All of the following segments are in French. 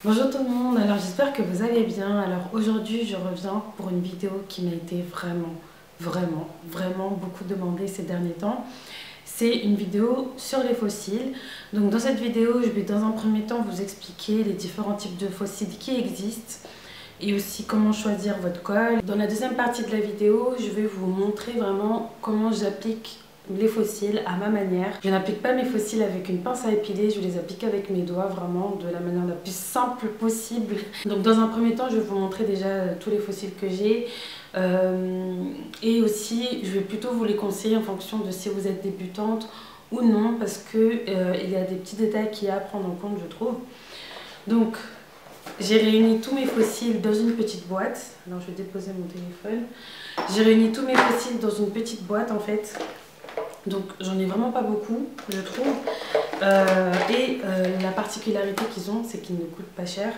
Bonjour tout le monde, alors j'espère que vous allez bien. Alors aujourd'hui je reviens pour une vidéo qui m'a été vraiment beaucoup demandée ces derniers temps. C'est une vidéo sur les fossiles. Donc dans cette vidéo je vais dans un premier temps vous expliquer les différents types de fossiles qui existent et aussi comment choisir votre colle. Dans la deuxième partie de la vidéo je vais vous montrer vraiment comment j'applique les fossiles à ma manière. Je n'applique pas mes fossiles avec une pince à épiler, je les applique avec mes doigts vraiment de la manière la plus simple possible. Donc dans un premier temps je vais vous montrer déjà tous les fossiles que j'ai et aussi je vais plutôt vous les conseiller en fonction de si vous êtes débutante ou non, parce que il y a des petits détails qu'il y a à prendre en compte je trouve. Donc j'ai réuni tous mes fossiles dans une petite boîte. Alors je vais déposer mon téléphone. J'ai réuni tous mes fossiles dans une petite boîte en fait. Donc j'en ai vraiment pas beaucoup, je trouve. La particularité qu'ils ont, c'est qu'ils ne coûtent pas cher,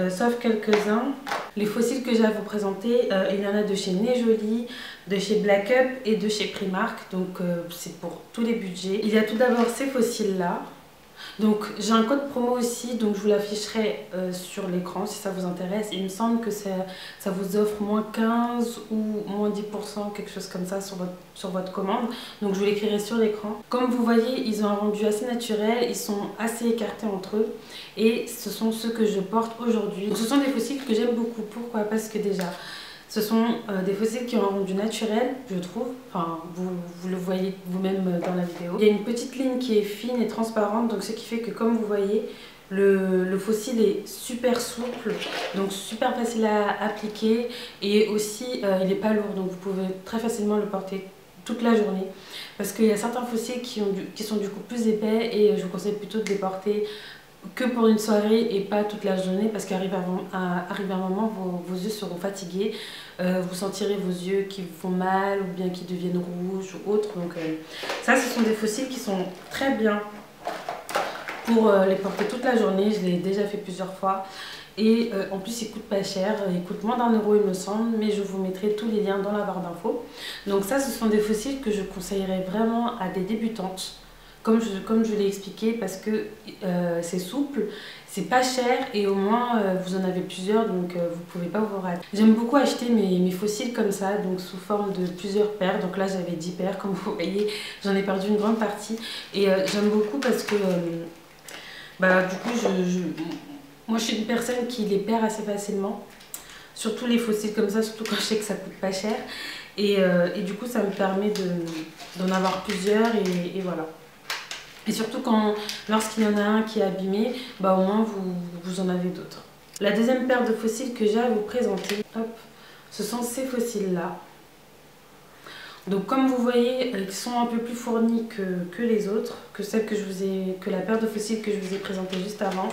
sauf quelques-uns. Les fossiles que j'ai à vous présenter, il y en a de chez Nejoli, de chez Black Up et de chez Primark. Donc c'est pour tous les budgets. Il y a tout d'abord ces fossiles-là. Donc j'ai un code promo aussi, donc je vous l'afficherai sur l'écran si ça vous intéresse. Il me semble que ça vous offre moins 15 ou moins 10%, quelque chose comme ça sur votre commande. Donc je vous l'écrirai sur l'écran. Comme vous voyez, ils ont un rendu assez naturel, ils sont assez écartés entre eux. Et ce sont ceux que je porte aujourd'hui. Ce sont des fossiles que j'aime beaucoup. Pourquoi? Parce que déjà, ce sont des fossiles qui ont un rendu naturel, je trouve. Enfin, vous le voyez vous-même dans la vidéo. Il y a une petite ligne qui est fine et transparente, donc ce qui fait que, comme vous voyez, le fossile est super souple, donc super facile à appliquer. Et aussi, il n'est pas lourd, donc vous pouvez très facilement le porter toute la journée. Parce qu'il y a certains fossiles qui sont du coup plus épais, et je vous conseille plutôt de les porter que pour une soirée et pas toute la journée, parce qu'arrive un moment vos yeux seront fatigués, vous sentirez vos yeux qui vous font mal ou bien qui deviennent rouges ou autres. Donc ça, ce sont des fossiles qui sont très bien pour les porter toute la journée. Je l'ai déjà fait plusieurs fois et en plus ils coûtent pas cher, ils coûtent moins d'1 € il me semble, mais je vous mettrai tous les liens dans la barre d'infos. Donc ça, ce sont des fossiles que je conseillerais vraiment à des débutantes. Comme je l'ai expliqué, parce que c'est souple, c'est pas cher et au moins vous en avez plusieurs, donc vous pouvez pas vous rater. J'aime beaucoup acheter mes fossiles comme ça, donc sous forme de plusieurs paires. Donc là j'avais 10 paires, comme vous voyez, j'en ai perdu une grande partie. Et j'aime beaucoup parce que du coup moi je suis une personne qui les perd assez facilement. Surtout les fossiles comme ça, surtout quand je sais que ça coûte pas cher. Et du coup ça me permet d'en avoir plusieurs et voilà. Et surtout lorsqu'il y en a un qui est abîmé, au moins vous en avez d'autres. La deuxième paire de fossiles que j'ai à vous présenter, ce sont ces fossiles-là. Donc comme vous voyez, ils sont un peu plus fournis que les autres, que la paire de fossiles que je vous ai présentée juste avant.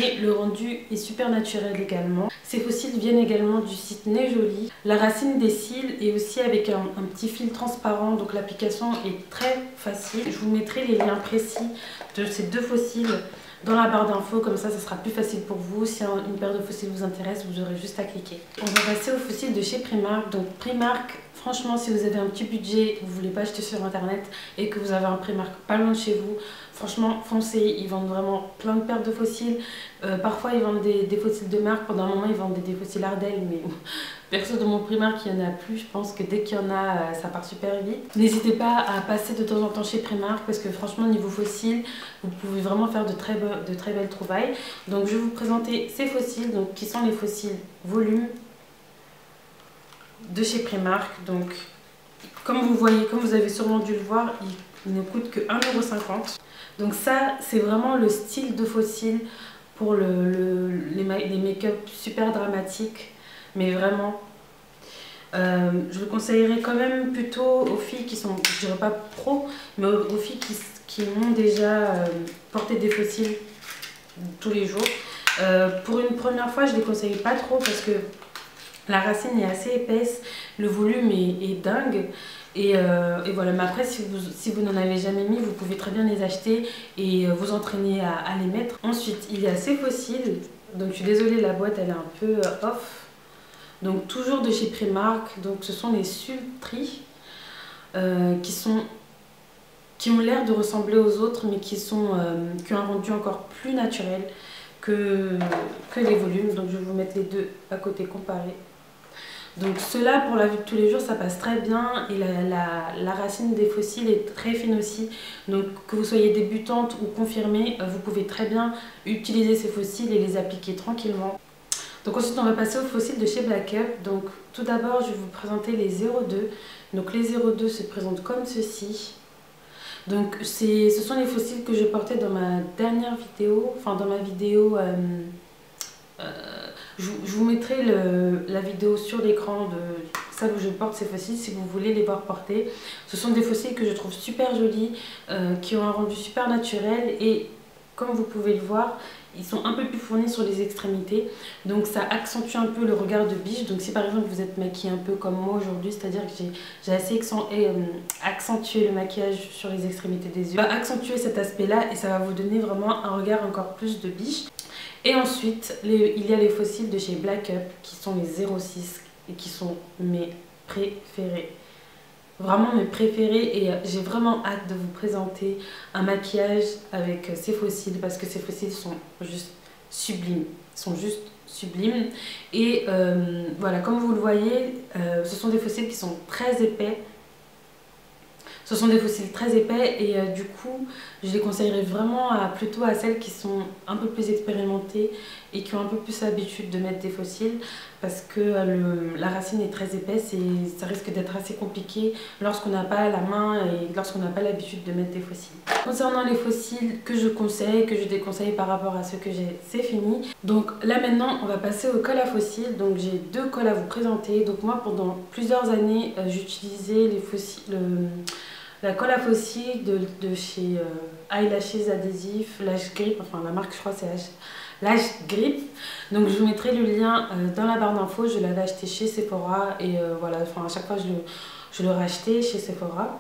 Mais le rendu est super naturel également. Ces fossiles viennent également du site Nejoli. La racine des cils est aussi avec un petit fil transparent, donc l'application est très facile. Je vous mettrai les liens précis de ces deux fossiles dans la barre d'infos, comme ça sera plus facile pour vous. Si une paire de fossiles vous intéresse, vous aurez juste à cliquer. On va passer aux fossiles de chez Primark. Donc Primark, franchement, si vous avez un petit budget, vous ne voulez pas acheter sur internet et que vous avez un Primark pas loin de chez vous, franchement foncez, ils vendent vraiment plein de paires de fossiles. Parfois ils vendent des fossiles de marque, pendant un moment ils vendent des fossiles Ardell, mais perso dans mon Primark il n'y en a plus. Je pense que dès qu'il y en a, ça part super vite. N'hésitez pas à passer de temps en temps chez Primark, parce que franchement niveau fossiles, vous pouvez vraiment faire de très belles trouvailles. Donc je vais vous présenter ces fossiles, donc, qui sont les fossiles volume de chez Primark. Donc comme vous voyez, comme vous avez sûrement dû le voir, il ne coûte que 1,50 €. Donc ça, c'est vraiment le style de fossile pour les make-up super dramatiques, mais vraiment je le conseillerais quand même plutôt aux filles qui sont, je dirais pas pro, mais aux filles qui ont déjà porté des fossiles tous les jours. Pour une première fois, je ne les conseille pas trop parce que la racine est assez épaisse, le volume est dingue. Et voilà, mais après si vous n'en avez jamais mis, vous pouvez très bien les acheter et vous entraîner à les mettre. Ensuite, il y a ces fossiles, donc je suis désolée, la boîte elle est un peu off. Donc toujours de chez Primark, donc ce sont les Sultry qui ont l'air de ressembler aux autres, mais qui ont un rendu encore plus naturel que les volumes. Donc je vais vous mettre les deux à côté comparés. Donc ceux-là, pour la vue de tous les jours, ça passe très bien. Et la racine des fossiles est très fine aussi. Donc que vous soyez débutante ou confirmée, vous pouvez très bien utiliser ces fossiles et les appliquer tranquillement. Donc ensuite, on va passer aux fossiles de chez Black Up. Donc tout d'abord, je vais vous présenter les 02. Donc les 02 se présentent comme ceci. Donc ce sont les fossiles que je portais dans ma dernière vidéo, enfin dans ma vidéo, je vous mettrai la vidéo sur l'écran de celle où je porte ces fossiles si vous voulez les voir porter. Ce sont des fossiles que je trouve super jolis, qui ont un rendu super naturel et comme vous pouvez le voir, ils sont un peu plus fournis sur les extrémités, donc ça accentue un peu le regard de biche. Donc si par exemple vous êtes maquillée un peu comme moi aujourd'hui, c'est-à-dire que j'ai assez accentué le maquillage sur les extrémités des yeux, ça va accentuer cet aspect-là et ça va vous donner vraiment un regard encore plus de biche. Et ensuite, il y a les fossiles de chez Black Up qui sont les 06 et qui sont mes préférés. Vraiment mes préférés et j'ai vraiment hâte de vous présenter un maquillage avec ces fossiles parce que ces fossiles sont juste sublimes. Ils sont juste sublimes. Et voilà, comme vous le voyez, ce sont des fossiles qui sont très épais. Ce sont des fossiles très épais et du coup, je les conseillerais vraiment plutôt à celles qui sont un peu plus expérimentées et qui ont un peu plus l'habitude de mettre des fossiles parce que la racine est très épaisse et ça risque d'être assez compliqué lorsqu'on n'a pas la main et lorsqu'on n'a pas l'habitude de mettre des fossiles. Concernant les fossiles que je conseille, que je déconseille par rapport à ceux que j'ai, c'est fini. Donc là maintenant, on va passer au colle à fossiles. Donc j'ai deux colles à vous présenter. Donc moi, pendant plusieurs années, j'utilisais les fossiles... la colle à fossiles de chez Eyelashes Adhésif, Lash Grip, enfin la marque je crois c'est Lash Grip. Donc je vous mettrai le lien dans la barre d'infos, je l'avais acheté chez Sephora et voilà, enfin à chaque fois je le rachetais chez Sephora.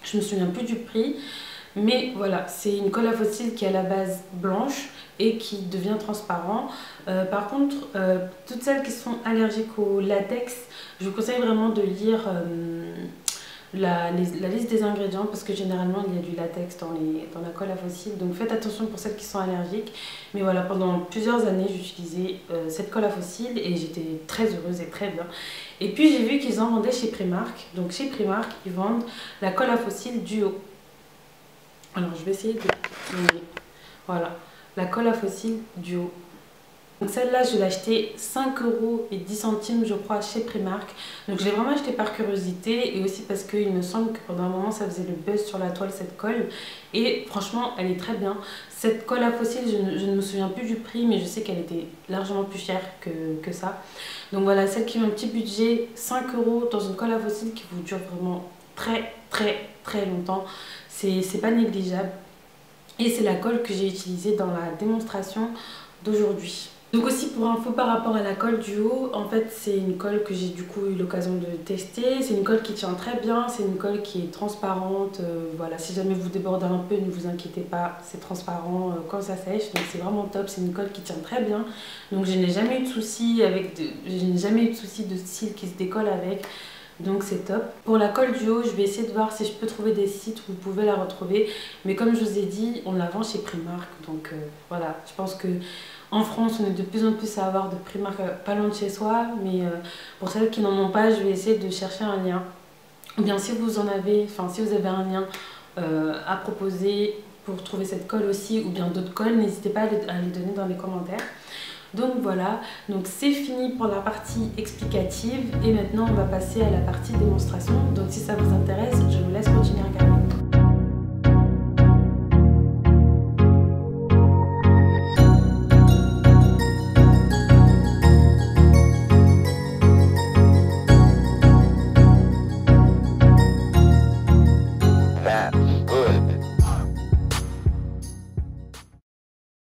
Je me souviens plus du prix, mais voilà, c'est une colle à fossiles qui est à la base blanche et qui devient transparent. Par contre, toutes celles qui sont allergiques au latex, je vous conseille vraiment de lire... la liste des ingrédients parce que généralement il y a du latex dans la colle à fossiles, donc faites attention pour celles qui sont allergiques. Mais voilà, pendant plusieurs années j'utilisais cette colle à fossiles et j'étais très heureuse et très bien. Et puis j'ai vu qu'ils en vendaient chez Primark. Donc chez Primark ils vendent la colle à fossiles duo. Alors je vais essayer de... Voilà, la colle à fossiles duo. Donc celle-là, je l'ai achetée 5,10 € je crois chez Primark. Donc je l'ai vraiment acheté par curiosité et aussi parce qu'il me semble que pendant un moment ça faisait le buzz sur la toile cette colle. Et franchement, elle est très bien. Cette colle à fossiles, je ne me souviens plus du prix, mais je sais qu'elle était largement plus chère que ça. Donc voilà, celle qui a un petit budget, 5 € dans une colle à fossiles qui vous dure vraiment très longtemps. C'est pas négligeable. Et c'est la colle que j'ai utilisée dans la démonstration d'aujourd'hui. Donc aussi pour info par rapport à la colle duo, en fait c'est une colle que j'ai du coup eu l'occasion de tester. C'est une colle qui tient très bien, c'est une colle qui est transparente. Voilà, si jamais vous débordez un peu, ne vous inquiétez pas, c'est transparent quand ça sèche. Donc c'est vraiment top, c'est une colle qui tient très bien. Donc je n'ai jamais eu de soucis de cils qui se décolle avec. Donc c'est top. Pour la colle duo, je vais essayer de voir si je peux trouver des sites où vous pouvez la retrouver. Mais comme je vous ai dit, on la vend chez Primark. Donc voilà, je pense que en France, on est de plus en plus à avoir de Primark pas loin de chez soi. Mais pour celles qui n'en ont pas, je vais essayer de chercher un lien. Ou bien si vous en avez, enfin si vous avez un lien à proposer pour trouver cette colle aussi, ou bien d'autres colles, n'hésitez pas à les donner dans les commentaires. Donc voilà, donc c'est fini pour la partie explicative et maintenant on va passer à la partie démonstration. Donc si ça vous